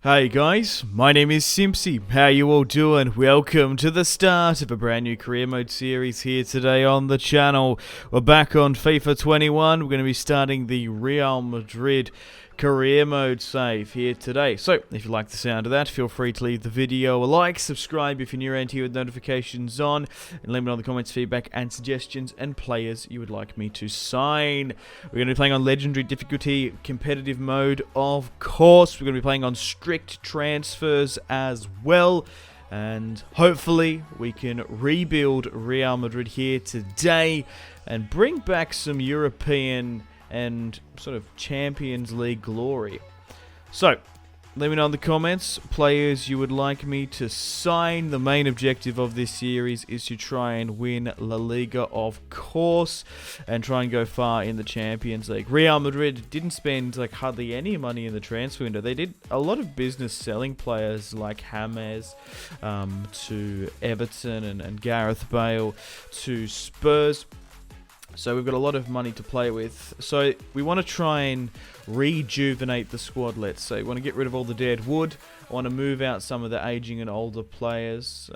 Hey guys, my name is Simpzy. How you all doing? Welcome to the start of a brand new career mode series here today on the channel. We're back on FIFA 21. We're going to be starting the Real Madrid career mode save here today. So, if you like the sound of that, feel free to leave the video a like, subscribe if you're new around here with notifications on, and let me know in the comments feedback and suggestions and players you would like me to sign. We're going to be playing on legendary difficulty, competitive mode, of course. We're going to be playing on strict transfers as well. And hopefully we can rebuild Real Madrid here today and bring back some European and sort of Champions League glory. So, let me know in the comments players you would like me to sign. The main objective of this series is to try and win La Liga, of course, and try and go far in the Champions League. Real Madrid didn't spend like hardly any money in the transfer window. They did a lot of business selling players like James to Everton and Gareth Bale to Spurs. So we've got a lot of money to play with. So we want to try and rejuvenate the squad, let's say. We want to get rid of all the dead wood. I want to move out some of the aging and older players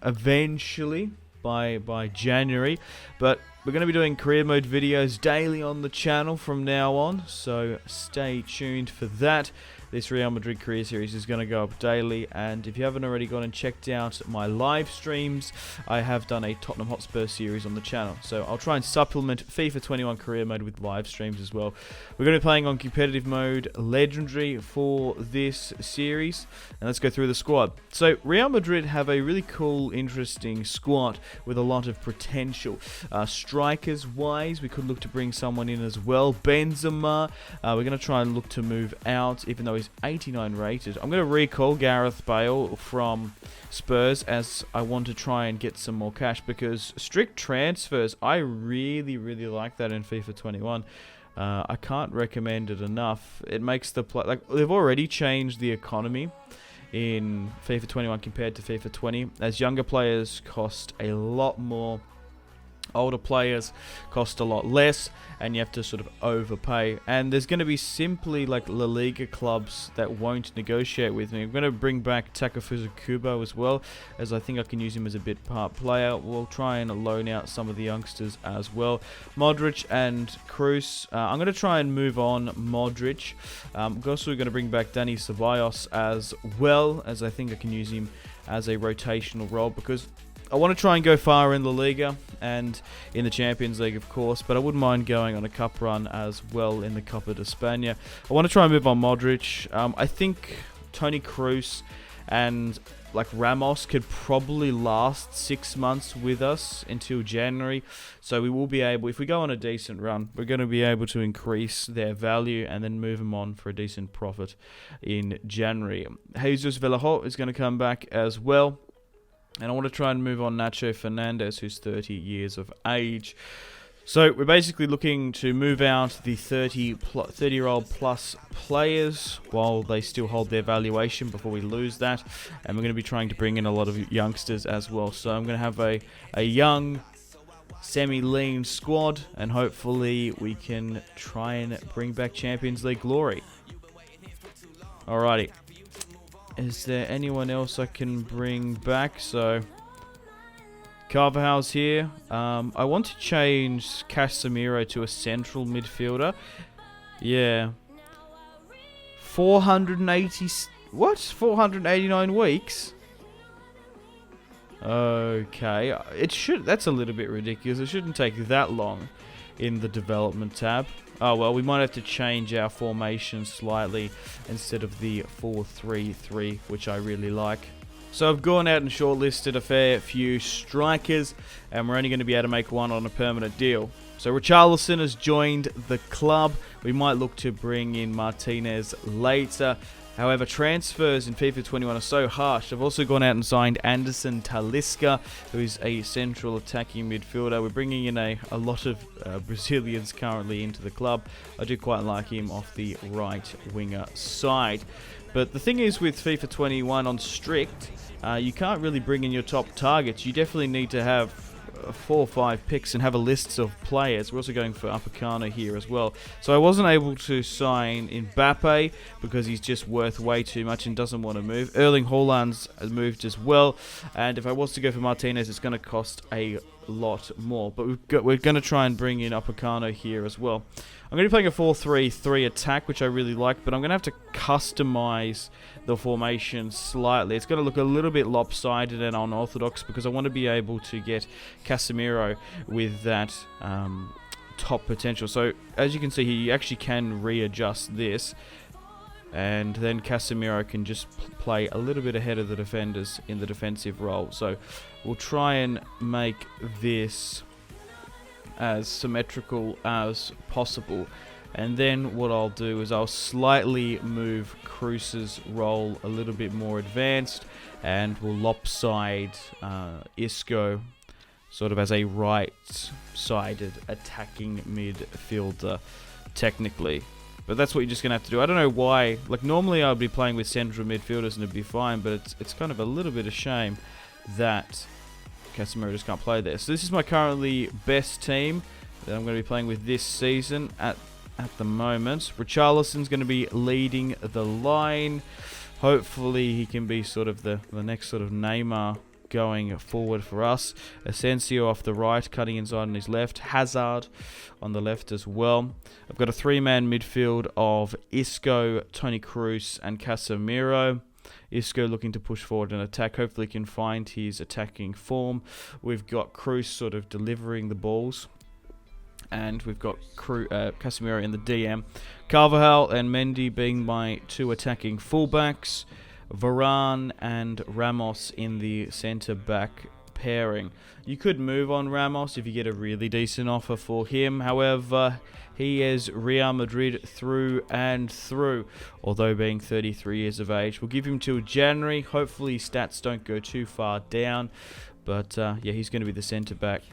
eventually by January. But we're going to be doing career mode videos daily on the channel from now on. So stay tuned for that. This Real Madrid career series is going to go up daily, and if you haven't already gone and checked out my live streams, I have done a Tottenham Hotspur series on the channel. So I'll try and supplement FIFA 21 career mode with live streams as well. We're going to be playing on competitive mode, legendary, for this series, and let's go through the squad. So Real Madrid have a really cool, interesting squad with a lot of potential. Strikers wise, we could look to bring someone in as well. Benzema, we're going to try and look to move out, even though he's 89 rated. I'm going to recall Gareth Bale from Spurs as I want to try and get some more cash, because strict transfers, I really like that in FIFA 21. I can't recommend it enough. It makes the play, like, they've already changed the economy in FIFA 21 compared to FIFA 20, as younger players cost a lot more. Older players cost a lot less, and you have to sort of overpay. And there's going to be simply like La Liga clubs that won't negotiate with me. I'm going to bring back Takefusa Kubo as well, as I think I can use him as a bit part player. We'll try and loan out some of the youngsters as well. Modric and Kroos. I'm going to try and move on Modric. I'm also going to bring back Dani Ceballos as well, as I think I can use him as a rotational role, because I want to try and go far in La Liga and in the Champions League, of course, but I wouldn't mind going on a cup run as well in the Copa de España. I want to try and move on Modric. I think Toni Kroos and like Ramos could probably last 6 months with us until January. So we will be able, if we go on a decent run, we're going to be able to increase their value and then move them on for a decent profit in January. Jesus Vallejo is going to come back as well. And I want to try and move on Nacho Fernandez, who's 30 years of age. So we're basically looking to move out the 30-year-old plus players while they still hold their valuation before we lose that. And we're going to be trying to bring in a lot of youngsters as well. So I'm going to have a young, semi-lean squad, and hopefully we can try and bring back Champions League glory. Alrighty. Is there anyone else I can bring back? So, Carvajal's here. I want to change Casemiro to a central midfielder. Yeah. 480... What? 489 weeks? Okay. It should... That's a little bit ridiculous. It shouldn't take that long in the development tab. Oh, well, we might have to change our formation slightly instead of the 4-3-3, which I really like. So I've gone out and shortlisted a fair few strikers, and we're only going to be able to make one on a permanent deal. So Richarlison has joined the club. We might look to bring in Martinez later. However, transfers in FIFA 21 are so harsh. I've also gone out and signed Anderson Talisca, who is a central attacking midfielder. We're bringing in a lot of Brazilians currently into the club. I do quite like him off the right winger side. But the thing is, with FIFA 21 on strict, you can't really bring in your top targets. You definitely need to have 4 or 5 picks and have a list of players. We're also going for Upamecano here as well. So I wasn't able to sign Mbappe because he's just worth way too much and doesn't want to move. Erling Haaland's moved as well, and if I was to go for Martinez, it's going to cost a lot more. But we're going to try and bring in Upamecano here as well. I'm going to be playing a 4-3-3 attack, which I really like, but I'm going to have to customize the formation slightly. It's going to look a little bit lopsided and unorthodox because I want to be able to get Casemiro with that top potential. So as you can see, he actually can readjust this, and then Casemiro can just play a little bit ahead of the defenders in the defensive role. So we'll try and make this as symmetrical as possible, and then what I'll do is I'll slightly move Kroos's role a little bit more advanced, and we'll lopside Isco sort of as a right-sided attacking midfielder technically. But that's what you're just going to have to do. I don't know why. Like, normally I'd be playing with central midfielders and it'd be fine, but it's kind of a little bit of shame that Casemiro just can't play there. So this is my currently best team that I'm going to be playing with this season at the moment. Richarlison's going to be leading the line. Hopefully he can be sort of the next sort of Neymar going forward for us. Asensio off the right, cutting inside on his left. Hazard on the left as well. I've got a 3-man midfield of Isco, Toni Kroos and Casemiro. Isco looking to push forward and attack. Hopefully can find his attacking form. We've got Kroos sort of delivering the balls, and we've got Casemiro in the DM. Carvajal and Mendy being my 2 attacking fullbacks. Varane and Ramos in the centre-back pairing. You could move on Ramos if you get a really decent offer for him. However, he is Real Madrid through and through, although being 33 years of age. We'll give him till January. Hopefully stats don't go too far down. But yeah, he's going to be the centre-back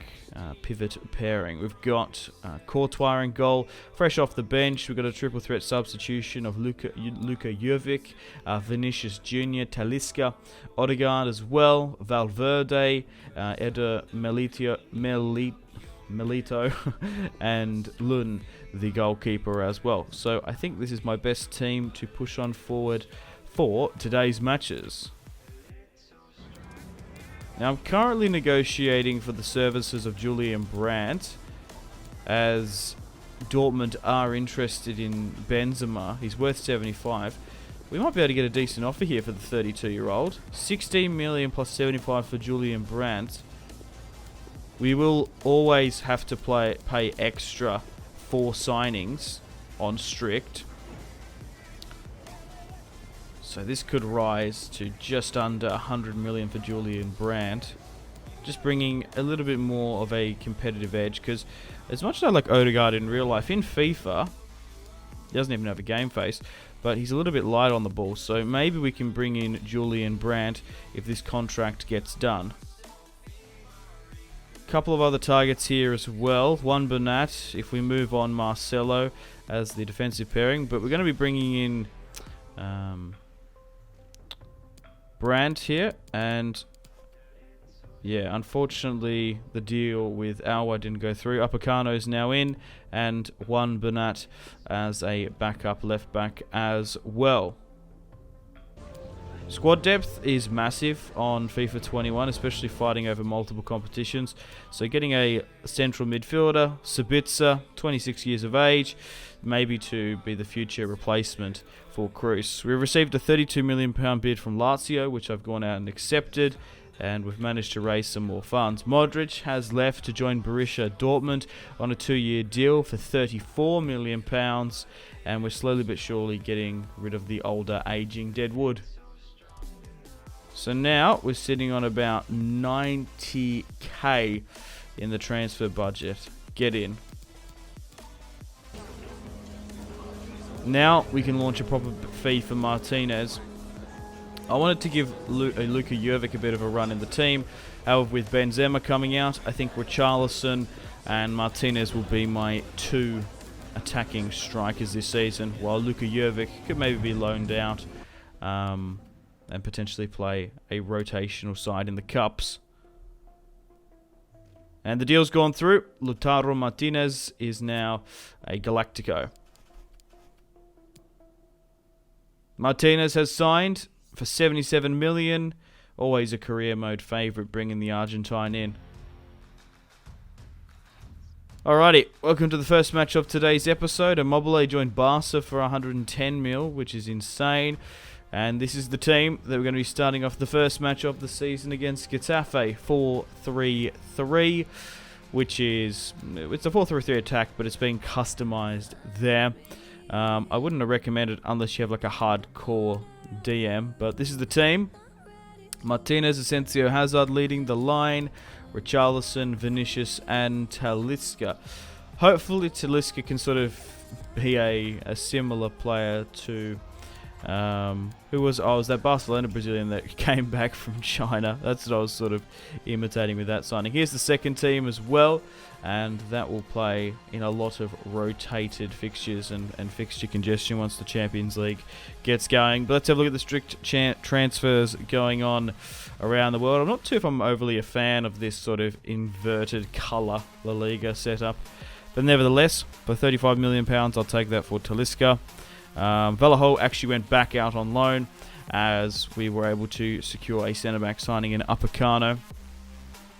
pivot pairing. We've got Courtois in goal. Fresh off the bench, we've got a triple threat substitution of Luka Jovic, Vinicius Jr., Talisca, Odegaard as well, Valverde, Eder Milito, and Lun, the goalkeeper as well. So I think this is my best team to push on forward for today's matches. Now, I'm currently negotiating for the services of Julian Brandt, as Dortmund are interested in Benzema. He's worth 75. We might be able to get a decent offer here for the 32-year-old. 16 million plus 75 for Julian Brandt. We will always have to pay extra for signings on strict. So this could rise to just under 100 million for Julian Brandt. Just bringing a little bit more of a competitive edge, because as much as I like Odegaard in real life, in FIFA, he doesn't even have a game face, but he's a little bit light on the ball. So maybe we can bring in Julian Brandt if this contract gets done. Couple of other targets here as well. One Bernat, if we move on Marcelo as the defensive pairing, but we're going to be bringing in Brandt here, and yeah, unfortunately the deal with Alwa didn't go through. Upamecano is now in, and one Bernat as a backup left back as well. Squad depth is massive on FIFA 21, especially fighting over multiple competitions. So getting a central midfielder, Sabitzer, 26 years of age, maybe to be the future replacement for Kroos. We received a £32 million bid from Lazio, which I've gone out and accepted, and we've managed to raise some more funds. Modric has left to join Borussia Dortmund on a 2-year deal for £34 million, and we're slowly but surely getting rid of the older, aging dead wood. So now we're sitting on about 90k in the transfer budget. Get in. Now we can launch a proper fee for Martinez. I wanted to give Luka Jovic a bit of a run in the team. However, with Benzema coming out, I think Richarlison and Martinez will be my 2 attacking strikers this season, while Luka Jovic could maybe be loaned out and potentially play a rotational side in the Cups. And the deal's gone through. Lautaro Martinez is now a Galactico. Martinez has signed for 77 million. Always a career mode favourite, bringing the Argentine in. Alrighty, welcome to the first match of today's episode. Immobile joined Barca for 110 mil, which is insane. And this is the team that we're going to be starting off the first match of the season against Getafe, 4-3-3, which is, it's a 4-3-3 attack, but it's been customized there. I wouldn't have recommended it unless you have like a hardcore DM, but this is the team. Martinez, Asensio, Hazard leading the line. Richarlison, Vinicius, and Talisca. Hopefully Talisca can sort of be a similar player to who was that Barcelona Brazilian that came back from China. That's what I was sort of imitating with that signing. Here's the second team as well, and that will play in a lot of rotated fixtures and fixture congestion once the Champions League gets going. But let's have a look at the strict transfers going on around the world. I'm not sure if I'm overly a fan of this sort of inverted colour La Liga setup, but nevertheless, for £35 million, I'll take that for Talisca. Vallejo actually went back out on loan as we were able to secure a centre-back signing in Upamecano,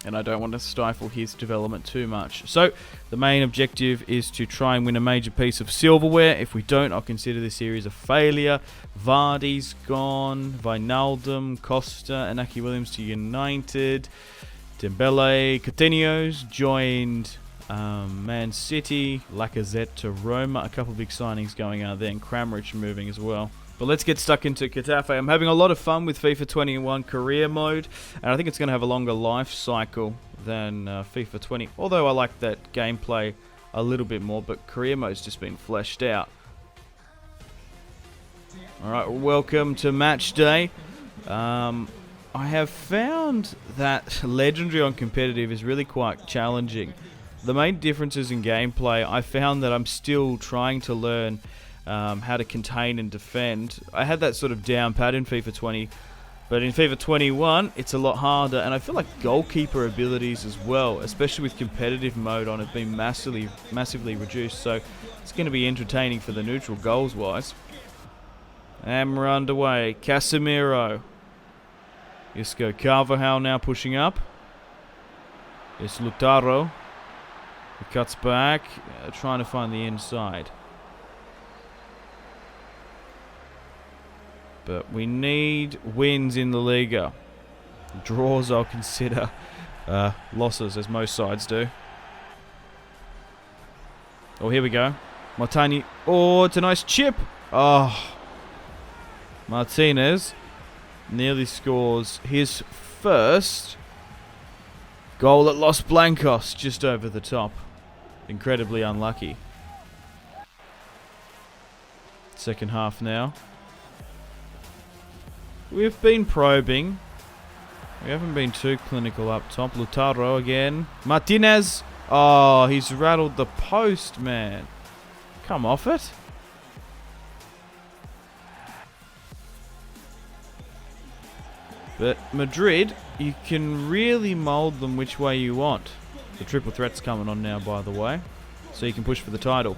and I don't want to stifle his development too much. So the main objective is to try and win a major piece of silverware. If we don't, I'll consider this series a failure. Vardy's gone, Wijnaldum, Costa, and Inaki Williams to United. Dembele, Coutinho's joined Man City, Lacazette to Roma. A couple of big signings going out there, and Kramaric moving as well. But let's get stuck into Getafe. I'm having a lot of fun with FIFA 21 career mode, and I think it's going to have a longer life cycle than FIFA 20. Although I like that gameplay a little bit more, but career mode's just been fleshed out. Alright, welcome to match day. I have found that Legendary on competitive is really quite challenging. The main differences in gameplay, I found that I'm still trying to learn how to contain and defend. I had that sort of down pat in FIFA 20, but in FIFA 21, it's a lot harder, and I feel like goalkeeper abilities as well, especially with competitive mode on, have been massively reduced, so it's going to be entertaining for the neutral goals-wise. And we're underway. Casemiro. Isco Carvajal now pushing up. It's Lautaro. He cuts back, trying to find the inside. But we need wins in the Liga. Draws I'll consider losses, as most sides do. Oh, here we go. Martini. Oh, it's a nice chip. Oh. Martinez nearly scores his first goal at Los Blancos, just over the top. Incredibly unlucky. Second half now. We've been probing. We haven't been too clinical up top. Lautaro again. Martinez. Oh, he's rattled the post, man. Come off it. But Madrid, you can really mould them which way you want. The triple threat's coming on now, by the way, so you can push for the title.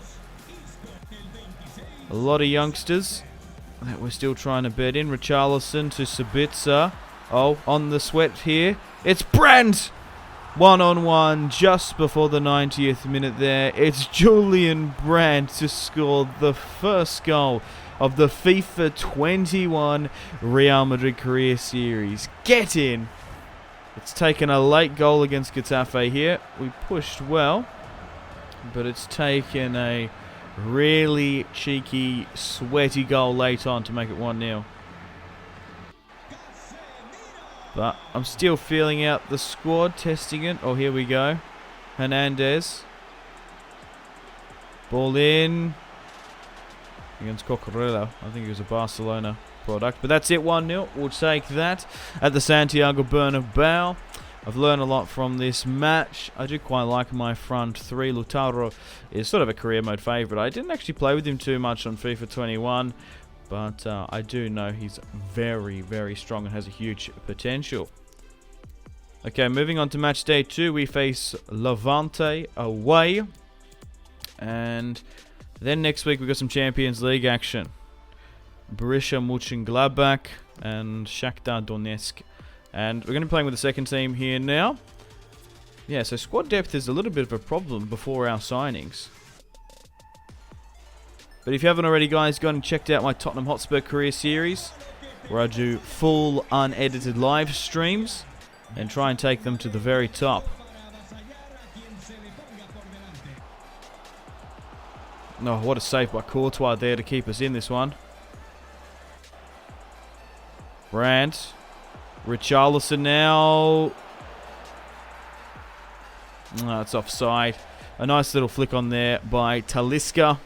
A lot of youngsters that we're still trying to bet in. Richarlison to Sabitzer. Oh, on the sweat here. It's Brandt! 1-on-1 just before the 90th minute there. It's Julian Brandt to score the first goal of the FIFA 21 Real Madrid career series. Get in! It's taken a late goal against Getafe here. We pushed well, but it's taken a really cheeky, sweaty goal late on to make it 1-0. But I'm still feeling out the squad, testing it. Oh, here we go. Hernandez. Ball in. Against Cocorella. I think it was a Barcelona product. But that's it, 1-0. We'll take that at the Santiago Bernabeu. I've learned a lot from this match. I do quite like my front three. Lautaro is sort of a career mode favourite. I didn't actually play with him too much on FIFA 21, but I do know he's very, very strong and has a huge potential. Okay, moving on to match day 2, we face Levante away. And then next week we got some Champions League action. Borussia Mönchengladbach and Shakhtar Donetsk. And we're going to be playing with the second team here now. Yeah, so squad depth is a little bit of a problem before our signings. But if you haven't already, guys, go and check out my Tottenham Hotspur career series, where I do full unedited live streams and try and take them to the very top. Oh, what a save by Courtois there to keep us in this one. Brandt. Richarlison now. Oh, it's offside. A nice little flick on there by Talisca.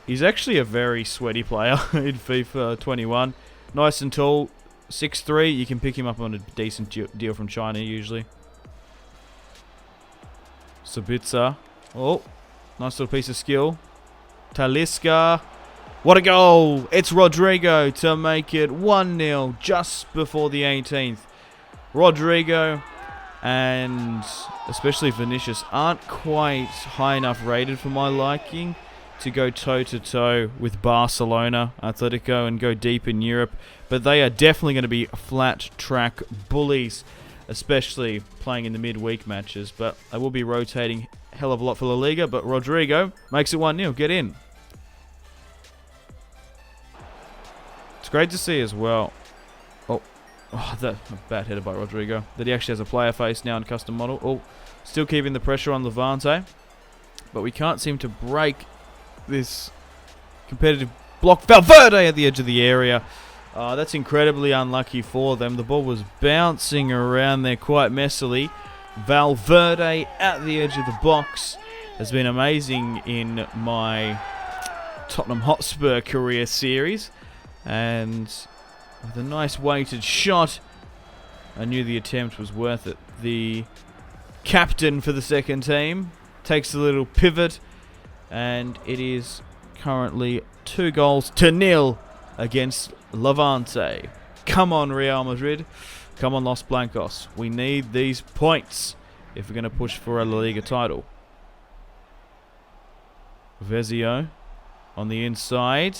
He's actually a very sweaty player in FIFA 21. Nice and tall. 6'3". You can pick him up on a decent deal from China usually. Sabitzer. Oh, nice little piece of skill. Talisca. What a goal! It's Rodrigo to make it 1-0 just before the 18th. Rodrigo and especially Vinicius aren't quite high enough rated for my liking to go toe-to-toe with Barcelona, Atletico, and go deep in Europe. But they are definitely going to be flat-track bullies, especially playing in the midweek matches. But I will be rotating a hell of a lot for La Liga, but Rodrigo makes it 1-0. Get in. It's great to see as well. Oh, that a bad header by Rodrigo. That he actually has a player face now in custom model. Oh, still keeping the pressure on Levante. But we can't seem to break this competitive block. Valverde at the edge of the area. That's incredibly unlucky for them. The ball was bouncing around there quite messily. Valverde at the edge of the box has been amazing in my Tottenham Hotspur career series. And with a nice weighted shot, I knew the attempt was worth it. The captain for the second team takes a little pivot, and it is currently 2-0 against Levante. Come on, Real Madrid. Come on, Los Blancos. We need these points if we're going to push for a La Liga title. Vezio on the inside.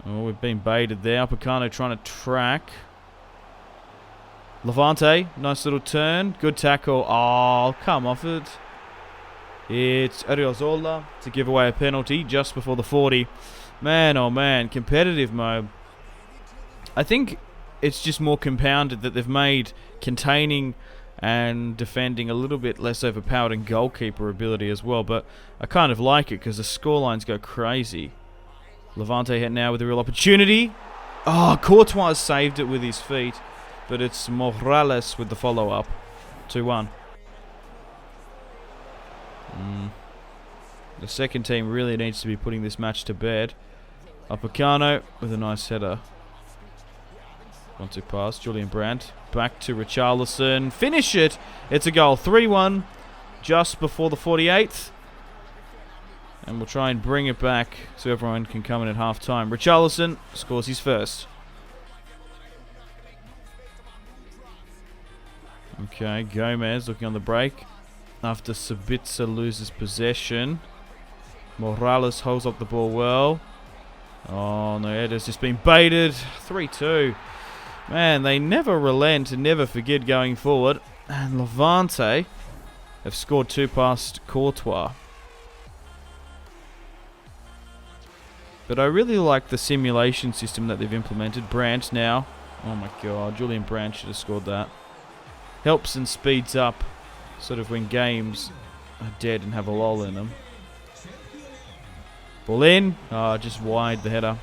Oh, we've been baited there. Upacano trying to track. Levante, nice little turn. Good tackle. Oh, come off it. It's Ariozola to give away a penalty just before the 40. Man, oh man, competitive mode. I think it's just more compounded that they've made containing and defending a little bit less overpowered in goalkeeper ability as well. But I kind of like it because the scorelines go crazy. Levante hit now with a real opportunity. Oh, Courtois saved it with his feet. But it's Morales with the follow-up. 2-1. The second team really needs to be putting this match to bed. Upacano with a nice header. 1-2 pass. Julian Brandt. Back to Richarlison. Finish it! It's a goal. 3-1. Just before the 48th. And we'll try and bring it back so everyone can come in at half-time. Richarlison scores his first. Okay, Gomez looking on the break. After Sabitzer loses possession. Morales holds up the ball well. Oh, no, Eder's just been baited. 3-2. Man, they never relent and never forget going forward. And Levante have scored 2 past Courtois. But I really like the simulation system that they've implemented. Brandt now. Oh my god, Julian Brandt should have scored that. Helps and speeds up sort of when games are dead and have a lull in them. Ball in. Just wide the header.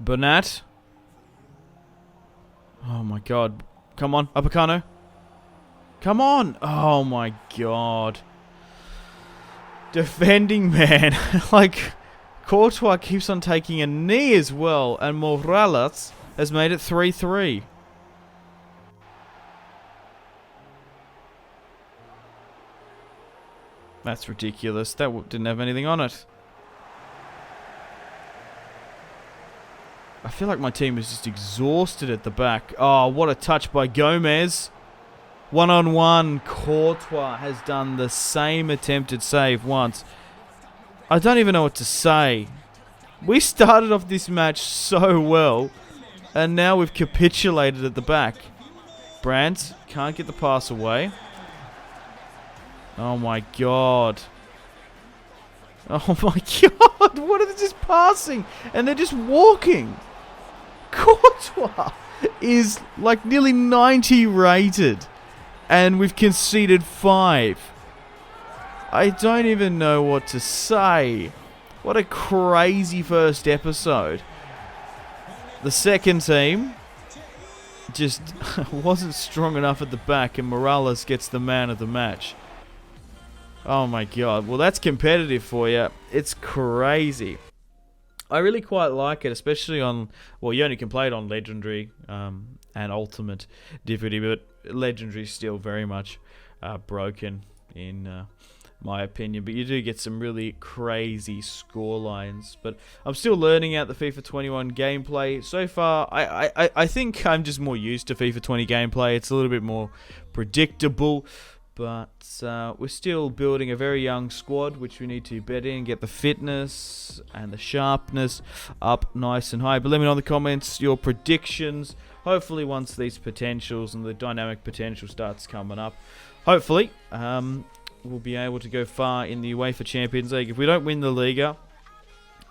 Bernat. Oh my god. Come on, Upacano. Come on. Oh my god. Defending man. Like, Courtois keeps on taking a knee as well. And Morales has made it 3-3. That's ridiculous. That didn't have anything on it. I feel like my team is just exhausted at the back. Oh, what a touch by Gomez. One-on-one, Courtois has done the same attempted save once. I don't even know what to say. We started off this match so well, and now we've capitulated at the back. Brandt can't get the pass away. Oh my god. Oh my god, what are they just passing? And they're just walking. Courtois is like nearly 90 rated. And we've conceded 5. I don't even know what to say. What a crazy first episode. The second team just wasn't strong enough at the back, and Morales gets the man of the match. Oh my god. Well, that's competitive for you. It's crazy. I really quite like it, especially on... Well, you only can play it on Legendary and Ultimate difficulty, but Legendary is still very much broken in my opinion. But you do get some really crazy score lines. But I'm still learning out the FIFA 21 gameplay. So far, I think I'm just more used to FIFA 20 gameplay. It's a little bit more predictable. But we're still building a very young squad, which we need to bet in, get the fitness and the sharpness up nice and high. But let me know in the comments your predictions. Hopefully once these potentials and the dynamic potential starts coming up, hopefully we'll be able to go far in the UEFA Champions League. If we don't win the Liga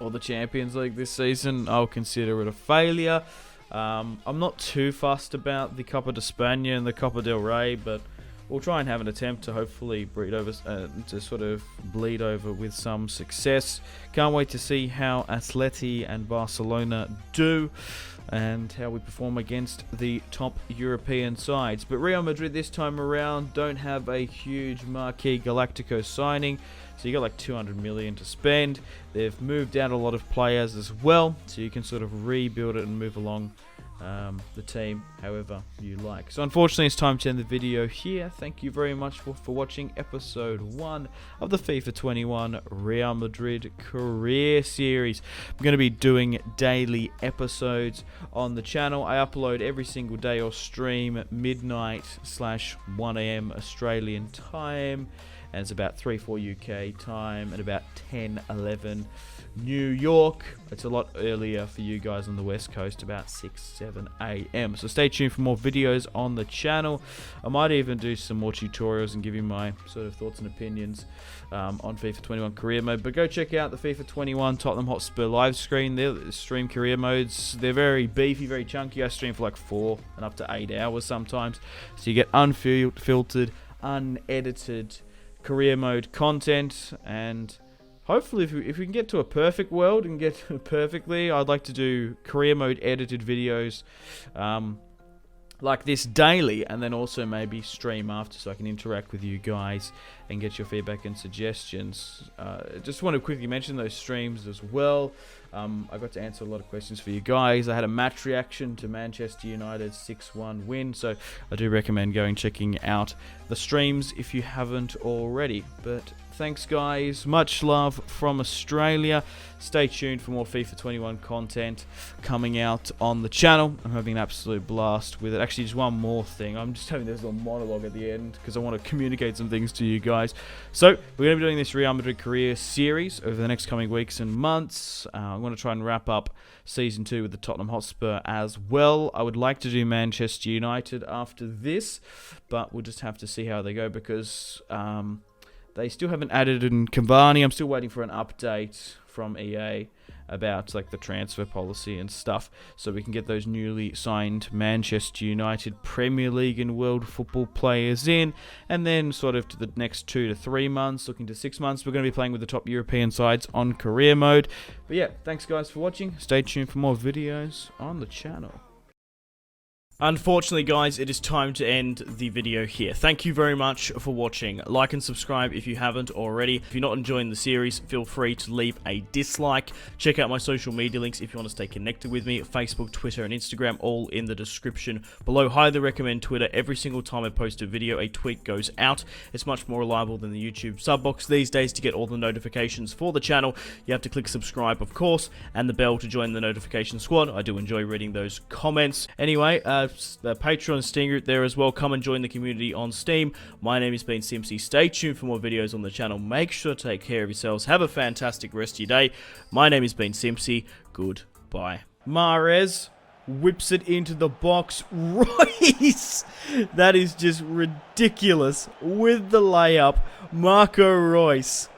or the Champions League this season, I'll consider it a failure. I'm not too fussed about the Copa de España and the Copa del Rey, but we'll try and have an attempt to hopefully bleed over with some success. Can't wait to see how Atleti and Barcelona do and how we perform against the top European sides. But Real Madrid this time around don't have a huge marquee Galactico signing, so you got like 200 million to spend. They've moved out a lot of players as well, so you can sort of rebuild it and move along the team however you like. So unfortunately it's time to end the video here. Thank you very much for watching episode 1 of the FIFA 21 Real Madrid Career Series. I'm going to be doing daily episodes on the channel. I upload every single day or stream at midnight/1 AM Australian time, and it's about 3-4 UK time and about 10-11 New York. It's a lot earlier for you guys on the West Coast, about 6-7 AM. So stay tuned for more videos on the channel. I might even do some more tutorials and give you my sort of thoughts and opinions on FIFA 21 Career Mode. But go check out the FIFA 21 Tottenham Hotspur live screen. They stream career modes. They're very beefy, very chunky. I stream for like 4 and up to 8 hours sometimes. So you get unfiltered, unedited career mode content, and hopefully if we can get to a perfect world and get perfectly, I'd like to do career mode edited videos like this daily, and then also maybe stream after so I can interact with you guys and get your feedback and suggestions. Just want to quickly mention those streams as well. I got to answer a lot of questions for you guys. I had a match reaction to Manchester United's 6-1 win, so I do recommend going checking out the streams if you haven't already. But thanks guys, much love from Australia. Stay tuned for more FIFA 21 content coming out on the channel. I'm having an absolute blast with it. Actually, just one more thing. I'm just having this little monologue at the end because I want to communicate some things to you guys. So we're going to be doing this Real Madrid Career Series over the next coming weeks and months. I'm going to try and wrap up Season 2 with the Tottenham Hotspur as well. I would like to do Manchester United after this, but we'll just have to see how they go because they still haven't added in Cavani. I'm still waiting for an update from EA about like the transfer policy and stuff, so we can get those newly signed Manchester United Premier League and World Football players in, and then sort of to the next 2 to 3 months, looking to 6 months, we're going to be playing with the top European sides on career mode. But yeah, thanks guys for watching. Stay tuned for more videos on the channel. Unfortunately, guys, it is time to end the video here. Thank you very much for watching. Like and subscribe if you haven't already. If you're not enjoying the series, feel free to leave a dislike. Check out my social media links if you want to stay connected with me. Facebook, Twitter, and Instagram, all in the description below. Highly recommend Twitter. Every single time I post a video, a tweet goes out. It's much more reliable than the YouTube sub box these days. To get all the notifications for the channel, you have to click subscribe, of course, and the bell to join the notification squad. I do enjoy reading those comments. Anyway, the Patreon and Steam group there as well. Come and join the community on Steam. My name has been Simpzy. Stay tuned for more videos on the channel. Make sure to take care of yourselves. Have a fantastic rest of your day. My name has been Simpzy. Goodbye. Mahrez whips it into the box. Royce! That is just ridiculous. With the layup, Marco Royce